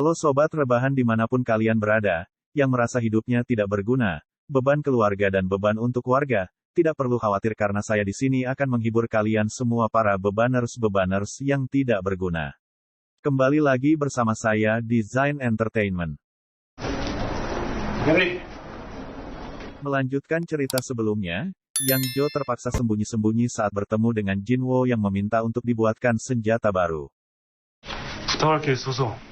Halo sobat rebahan dimanapun kalian berada, yang merasa hidupnya tidak berguna, beban keluarga dan beban untuk warga, tidak perlu khawatir karena saya di sini akan menghibur kalian semua para bebaners yang tidak berguna. Kembali lagi bersama saya di Zain Entertainment. Melanjutkan cerita sebelumnya, Yang Jo terpaksa sembunyi-sembunyi saat bertemu dengan Jinwo yang meminta untuk dibuatkan senjata baru. 부탁할 게 있어서.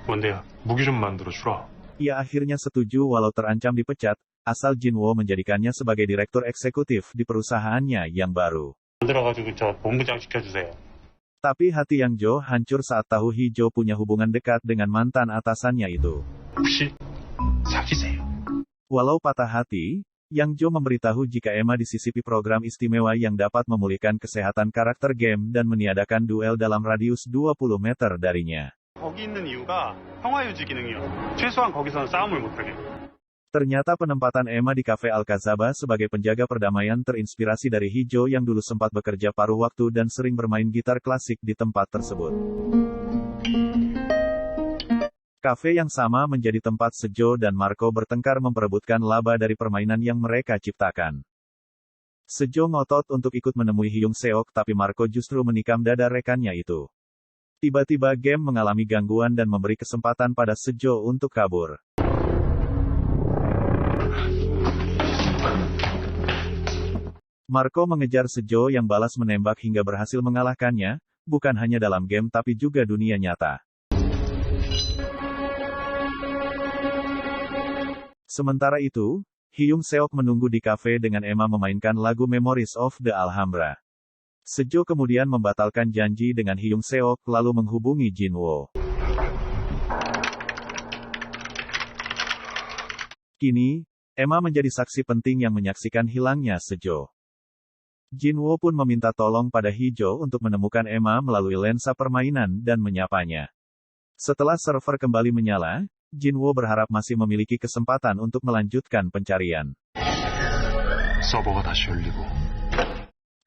뭔데요? 무기 좀 만들어주라. Ia akhirnya setuju walau terancam dipecat, asal Jinwo menjadikannya sebagai direktur eksekutif di perusahaannya yang baru. 만들어가지고 저 본부장 시켜주세요. Tapi hati Yang Jo hancur saat tahu Hijo punya hubungan dekat dengan mantan atasannya itu. 혹시 사귀세요? Walau patah hati, Yang Jo memberitahu jika Emma disisipi program istimewa yang dapat memulihkan kesehatan karakter game dan meniadakan duel dalam radius 20 meter darinya. 거기 있는 이유가 평화 유지 기능이요. 최소한 거기서는 싸움을 못하게. Ternyata penempatan Emma di Cafe Alcazaba sebagai penjaga perdamaian terinspirasi dari Hijo yang dulu sempat bekerja paruh waktu dan sering bermain gitar klasik di tempat tersebut. Kafe yang sama menjadi tempat Sejo dan Marco bertengkar memperebutkan laba dari permainan yang mereka ciptakan. Sejo ngotot untuk ikut menemui Hyung Seok tapi Marco justru menikam dada rekannya itu. Tiba-tiba game mengalami gangguan dan memberi kesempatan pada Sejo untuk kabur. Marco mengejar Sejo yang balas menembak hingga berhasil mengalahkannya, bukan hanya dalam game tapi juga dunia nyata. Sementara itu, Hyung Seok menunggu di kafe dengan Emma memainkan lagu Memories of the Alhambra. Sejo kemudian membatalkan janji dengan Hyung Seok lalu menghubungi Jinwo. Kini, Emma menjadi saksi penting yang menyaksikan hilangnya Sejo. Jinwo pun meminta tolong pada Hijo untuk menemukan Emma melalui lensa permainan dan menyapanya. Setelah server kembali menyala, Jinwo berharap masih memiliki kesempatan untuk melanjutkan pencarian. 서버가 다시 열리고.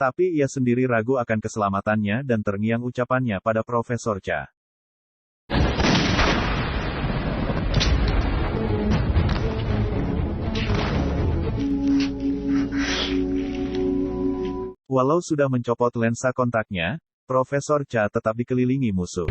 Tapi ia sendiri ragu akan keselamatannya dan terngiang ucapannya pada Profesor Cha. Walau sudah mencopot lensa kontaknya, Profesor Cha tetap dikelilingi musuh.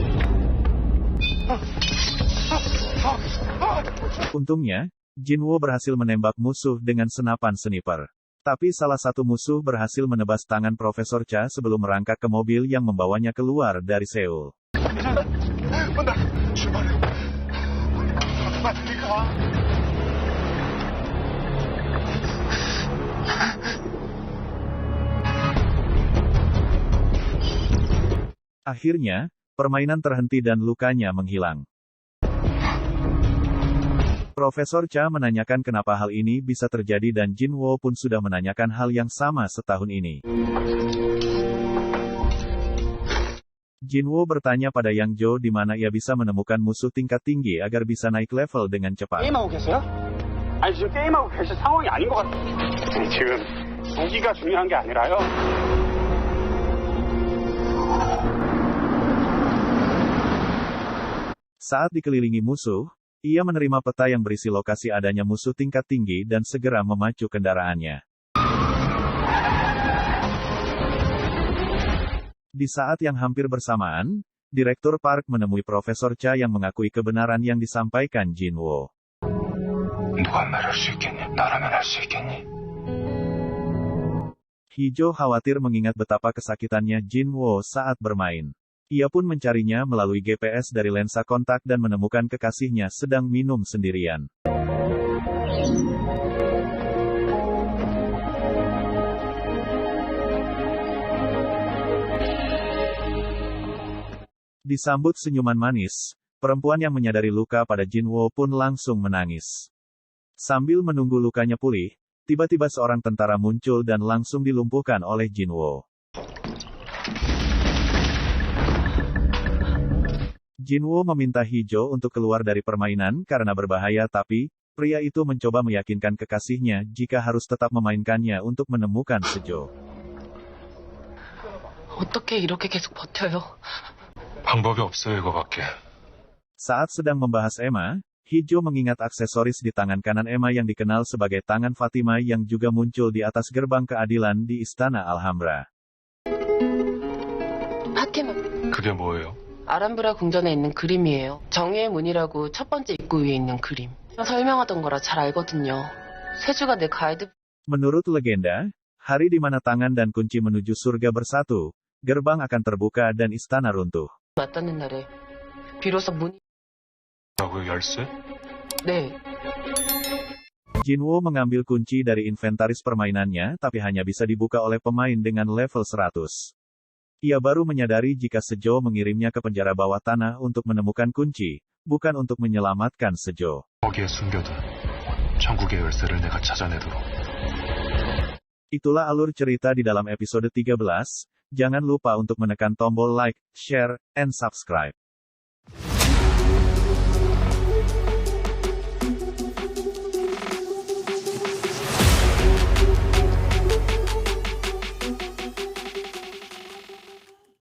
Untungnya, Jinwo berhasil menembak musuh dengan senapan sniper. Tapi salah satu musuh berhasil menebas tangan Profesor Cha sebelum merangkak ke mobil yang membawanya keluar dari Seoul. Akhirnya, permainan terhenti dan lukanya menghilang. Profesor Cha menanyakan kenapa hal ini bisa terjadi dan Jinwo pun sudah menanyakan hal yang sama setahun ini. Jinwo bertanya pada Yang Jo di mana ia bisa menemukan musuh tingkat tinggi agar bisa naik level dengan cepat. 게임하고 계세요? 아니 지금 게임하고 계실 상황이 아닌 것 같아요. 지금 무기가 중요한 게 아니라요. Saat dikelilingi musuh, ia menerima peta yang berisi lokasi adanya musuh tingkat tinggi dan segera memacu kendaraannya. Di saat yang hampir bersamaan, Direktur Park menemui Profesor Cha yang mengakui kebenaran yang disampaikan Jinwo. Hijo khawatir mengingat betapa kesakitannya Jinwo saat bermain. Ia pun mencarinya melalui GPS dari lensa kontak dan menemukan kekasihnya sedang minum sendirian. Disambut senyuman manis, perempuan yang menyadari luka pada Jinwo pun langsung menangis. Sambil menunggu lukanya pulih, tiba-tiba seorang tentara muncul dan langsung dilumpuhkan oleh Jinwo. Jinwo meminta Hijo untuk keluar dari permainan karena berbahaya tapi, pria itu mencoba meyakinkan kekasihnya jika harus tetap memainkannya untuk menemukan Sejo. 어떻게 이렇게 계속 버텨요? 방법이 없어요, 이거밖에. Saat sedang membahas Emma, Hijo mengingat aksesoris di tangan kanan Emma yang dikenal sebagai tangan Fatima yang juga muncul di atas gerbang keadilan di Istana Alhambra. 파티마. 그게 뭐예요? 아람브라 궁전에 있는 그림이에요. 정의의 문이라고 첫 번째 입구 위에 있는 그림. 설명하던 거라 잘 알거든요. 세주가 내 가이드. Menurut legenda, hari di mana tangan dan kunci menuju surga bersatu, gerbang akan terbuka dan istana runtuh. 맞닿는 날에 비로소 문이. 라고 열쇠? 네. Jinwoo mengambil kunci dari inventaris permainannya tapi hanya bisa dibuka oleh pemain dengan level 100. Ia baru menyadari jika Sejo mengirimnya ke penjara bawah tanah untuk menemukan kunci, bukan untuk menyelamatkan Sejo. 거기에 숨겨둔 천국의 열쇠를 내가 찾아내도록. Itulah alur cerita di dalam episode 13. Jangan lupa untuk menekan tombol like, share, and subscribe.